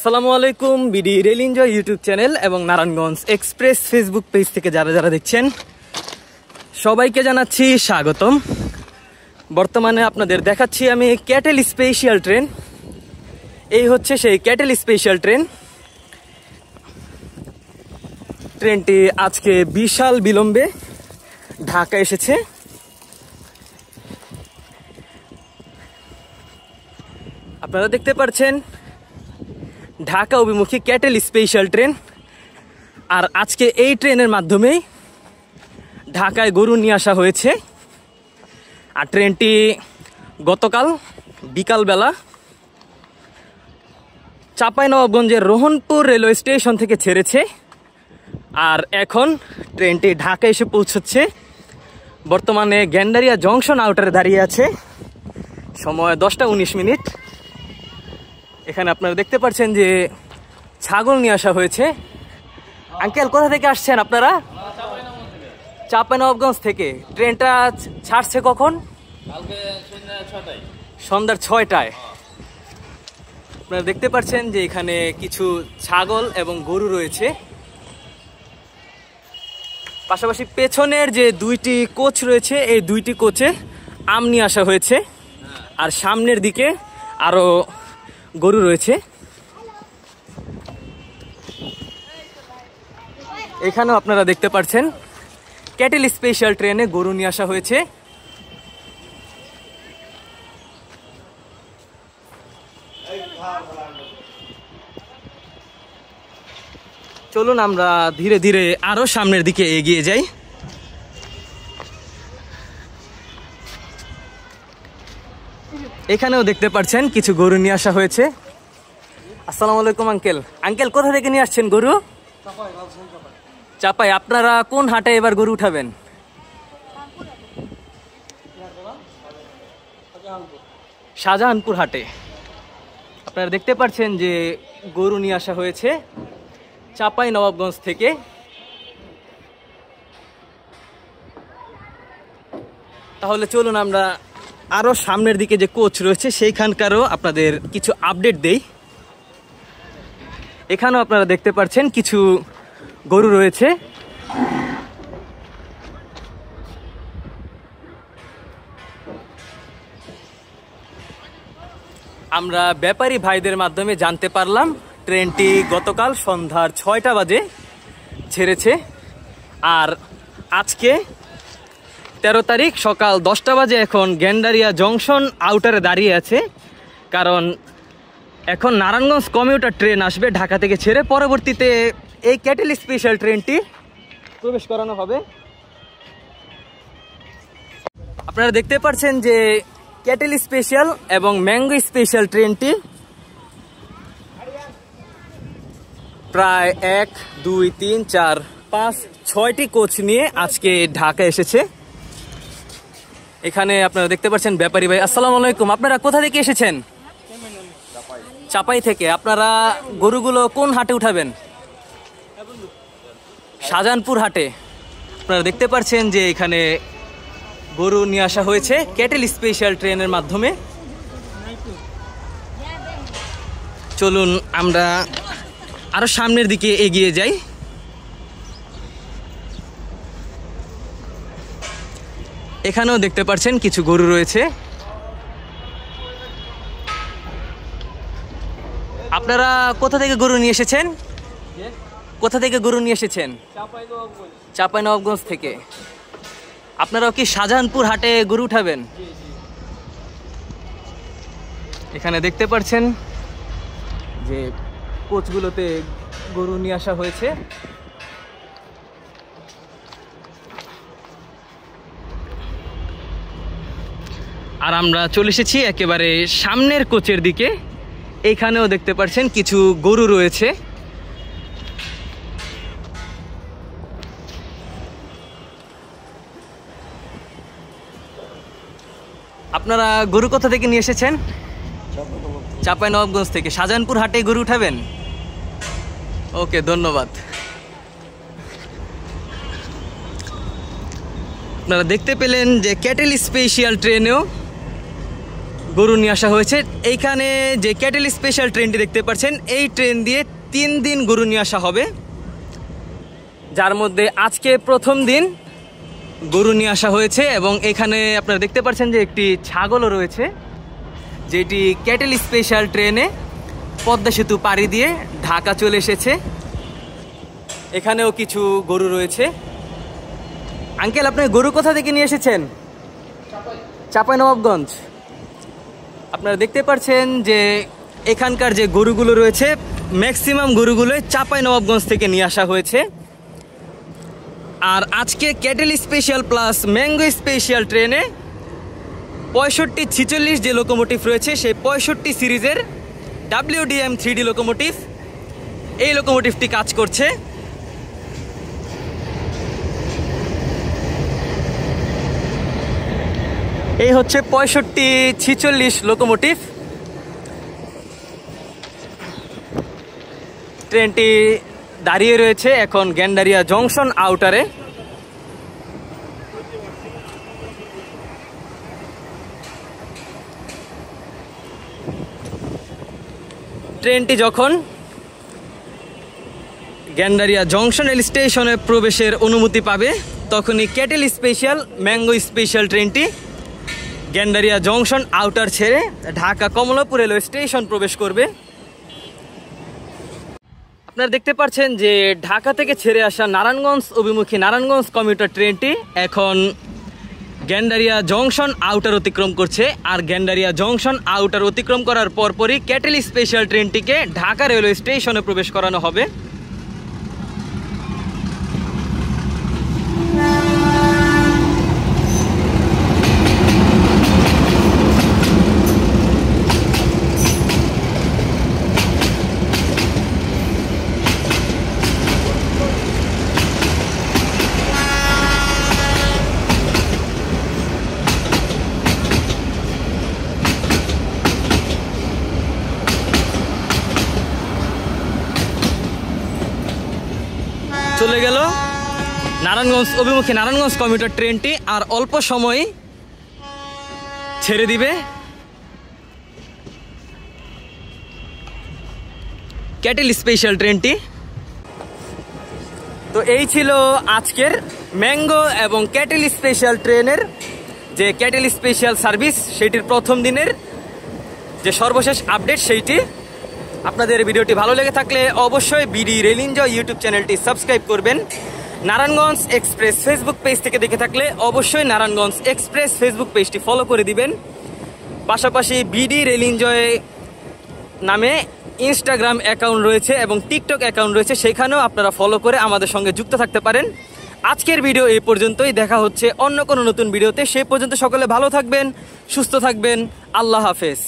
আসসালামু আলাইকুম। BD rail enjoy YouTube channel এবং নারায়ণগঞ্জ এক্সপ্রেস ফেসবুক পেজ থেকে যারা দেখছেন সবাইকে জানাচ্ছি স্বাগতম। বর্তমানে আপনাদের দেখাচ্ছি আমি ক্যাটেল স্পেশাল ট্রেন। এই হচ্ছে সেই ক্যাটেল স্পেশাল ট্রেন। ট্রেনটি আজকে বিশাল বিলম্বে ঢাকা এসেছে। আপনারা দেখতে পাচ্ছেন ঢাকা অভিমুখী ক্যাটেল স্পেশাল ট্রেন। আর আজকে এই ট্রেনের মাধ্যমেই ঢাকায় গরু নিয়ে আসা হয়েছে। আর ট্রেনটি গতকাল বিকালবেলা চাঁপাইনবাবগঞ্জের রোহনপুর রেলওয়ে স্টেশন থেকে ছেড়েছে। আর এখন ট্রেনটি ঢাকা এসে পৌঁছচ্ছে। বর্তমানে গ্যান্ডারিয়া জংশন আউটারে দাঁড়িয়ে আছে। সময় 10:19। এখানে আপনারা দেখতে পাচ্ছেন যে ছাগল নিয়ে আসা হয়েছে। আঙ্কেল, কোথা থেকে আসছেন আপনারা? চাঁপাইনবাবগঞ্জ থেকে। ট্রেনটা ছাড়ছে কখন? সন্ধ্যা 6টায়। আপনারা দেখতে পাচ্ছেন যে এখানে কিছু ছাগল এবং গরু রয়েছে। পাশাপাশি পেছনের যে দুইটি কোচ রয়েছে, এই দুইটি কোচে আম নিয়ে আসা হয়েছে। আর সামনের দিকে আরো গরু রয়েছে। এখানেও আপনারা দেখতে পাচ্ছেন ক্যাটেল স্পেশাল ট্রেনে গরু নিয়ে আসা হয়েছে। চলুন আমরা ধীরে ধীরে আরো সামনের দিকে এগিয়ে যাই। এখানেও দেখতে পাচ্ছেন কিছু গরু নিয়ে আসা হয়েছে। আসসালামু আলাইকুম আঙ্কেল। আঙ্কেল, কোথা থেকে নিয়ে আসছেন গরু? চাপাই। আপনারা কোন হাটে এবার গরু উঠাবেন? শাহজাহানপুর হাটে। আপনারা দেখতে পাচ্ছেন যে গরু নিয়ে আসা হয়েছে চাঁপাইনবাবগঞ্জ থেকে। তাহলে চলুন আমরা আরো সামনের দিকে যে কোচ রয়েছে সেইখানকারও আপনাদের কিছু আপডেট দেই। এখানেও আপনারা দেখতে পাচ্ছেন কিছু গরু রয়েছে। আমরা ব্যাপারী ভাইদের মাধ্যমে জানতে পারলাম ট্রেনটি গতকাল সন্ধ্যা 6টা বাজে ছেড়েছে। আর আজকে 13 তারিখ সকাল 10টা বাজে এখন গ্যান্ডারিয়া জংশন আউটারে দাঁড়িয়ে আছে। কারণ এখন নারায়ণগঞ্জ কমিউটার ট্রেন আসবে ঢাকা থেকে ছেড়ে। পরবর্তীতে এই ক্যাটেল স্পেশাল ট্রেনটি প্রবেশ করানো হবে। আপনারা দেখতে পাচ্ছেন যে ক্যাটেল স্পেশাল এবং ম্যাঙ্গো স্পেশাল ট্রেনটি প্রায় 1, 2, 3, 4, 5, 6টি কোচ নিয়ে আজকে ঢাকা এসেছে। এখানে আপনারা দেখতে পাচ্ছেন ব্যাপারী ভাই। আসসালামু আলাইকুম। আপনারা কোথা থেকে এসেছেন? চাপাই থেকে। আপনারা গরুগুলো কোন হাটে উঠাবেন? শাহজাহানপুর হাটে। আপনারা দেখতে পাচ্ছেন যে এখানে গরু নিয়ে আসা হয়েছে ক্যাটেল স্পেশাল ট্রেনের মাধ্যমে। চলুন আমরা আরো সামনের দিকে এগিয়ে যাই। এখানেও দেখতে পাচ্ছেন কিছু গরু রয়েছে। আপনারা কোথা থেকে গরু নিয়ে এসেছেন? কোথা থেকে গরু নিয়ে এসেছেন? চাঁপাইনবাবগঞ্জ থেকে। আপনারাও কি শাহজাহানপুর হাটে গরু উঠাবেন? এখানে দেখতে পাচ্ছেন যে কোচগুলোতে গরু নিয়ে আসা হয়েছে। আর আমরা চলে এসেছি একেবারে সামনের কোচের দিকে। এইখানেও দেখতে পাচ্ছেন কিছু গরু রয়েছে। আপনারা গরু কোথা থেকে নিয়ে এসেছেন? চাঁপাইনবাবগঞ্জ থেকে। শাহজাহানপুর হাটে গরু উঠাবেন? ওকে, ধন্যবাদ। আপনারা দেখতে পেলেন যে ক্যাটেল স্পেশাল ট্রেনেও গরু নিয়ে আসা হয়েছে। এইখানে যে ক্যাটেল স্পেশাল ট্রেনটি দেখতে পাচ্ছেন, এই ট্রেন দিয়ে 3 দিন গরু নিয়ে আসা হবে, যার মধ্যে আজকে প্রথম দিন গরু নিয়ে আসা হয়েছে। এবং এখানে আপনারা দেখতে পাচ্ছেন যে একটি ছাগলও রয়েছে, যেটি ক্যাটেল স্পেশাল ট্রেনে পদ্মা সেতু পাড়ি দিয়ে ঢাকা চলে এসেছে। এখানেও কিছু গরু রয়েছে। আঙ্কেল, আপনি গরু কোথা থেকে নিয়ে এসেছেন? চাঁপাইনবাবগঞ্জ। আপনারা দেখতে পাচ্ছেন যে এখানকার যে গরুগুলো রয়েছে, ম্যাক্সিমাম গরুগুলোই চাঁপাইনবাবগঞ্জ থেকে নিয়ে আসা হয়েছে। আর আজকে cattle special plus mango special ট্রেনে 6546 যে লোকোমোটিভ রয়েছে, সেই 65 সিরিজের WDM 3D লোকোমোটিভ, এই লোকোমোটিভটি কাজ করছে। এই হচ্ছে 6546 লোকোমোটিভ। ট্রেনটি দাঁড়িয়ে রয়েছে এখন গেন্ডারিয়া জংশন আউটারে। ট্রেনটি যখন গেন্ডারিয়া জংশন রেল স্টেশনে প্রবেশের অনুমতি পাবে, তখনই ক্যাটেল স্পেশাল ম্যাঙ্গো স্পেশাল ট্রেনটি গেন্ডারিয়া জংশন আউটার ছেড়ে ঢাকা কমলাপুর রেলওয়ে স্টেশন প্রবেশ করবে। আপনারা দেখতে পাচ্ছেন যে ঢাকা থেকে ছেড়ে আসা নারায়ণগঞ্জ অভিমুখী নারায়ণগঞ্জ কমিউটার ট্রেনটি এখন গেন্ডারিয়া জংশন আউটার অতিক্রম করছে। আর গেন্ডারিয়া জংশন আউটার অতিক্রম করার পরপরই ক্যাটেল স্পেশাল ট্রেনটিকে ঢাকা রেলওয়ে স্টেশনে প্রবেশ করানো হবে। চলে গেল নারায়ণগঞ্জ অভিমুখী নারায়ণগঞ্জ কমিউটার ট্রেনটি। আর অল্প সময় ছেড়ে দিবে ক্যাটেল স্পেশাল ট্রেনটি। তো এই ছিল আজকের ম্যাঙ্গো এবং ক্যাটেল স্পেশাল ট্রেনের যে ক্যাটেল স্পেশাল সার্ভিস, সেটির প্রথম দিনের যে সর্বশেষ আপডেট সেইটি। আপনাদের ভিডিওটি ভালো লেগে থাকলে অবশ্যই বিডি রেল এনজয় ইউটিউব চ্যানেলটি সাবস্ক্রাইব করবেন। নারায়ণগঞ্জ এক্সপ্রেস ফেসবুক পেজ থেকে দেখে থাকলে অবশ্যই নারায়ণগঞ্জ এক্সপ্রেস ফেসবুক পেজটি ফলো করে দিবেন। পাশাপাশি বিডি রেল এনজয় নামে ইনস্টাগ্রাম অ্যাকাউন্ট রয়েছে এবং টিকটক অ্যাকাউন্ট রয়েছে, সেখানেও আপনারা ফলো করে আমাদের সঙ্গে যুক্ত থাকতে পারেন। আজকের ভিডিও এই পর্যন্তই, দেখা হচ্ছে অন্য কোনো নতুন ভিডিওতে। সেই পর্যন্ত সকলে ভালো থাকবেন, সুস্থ থাকবেন। আল্লাহ হাফেজ।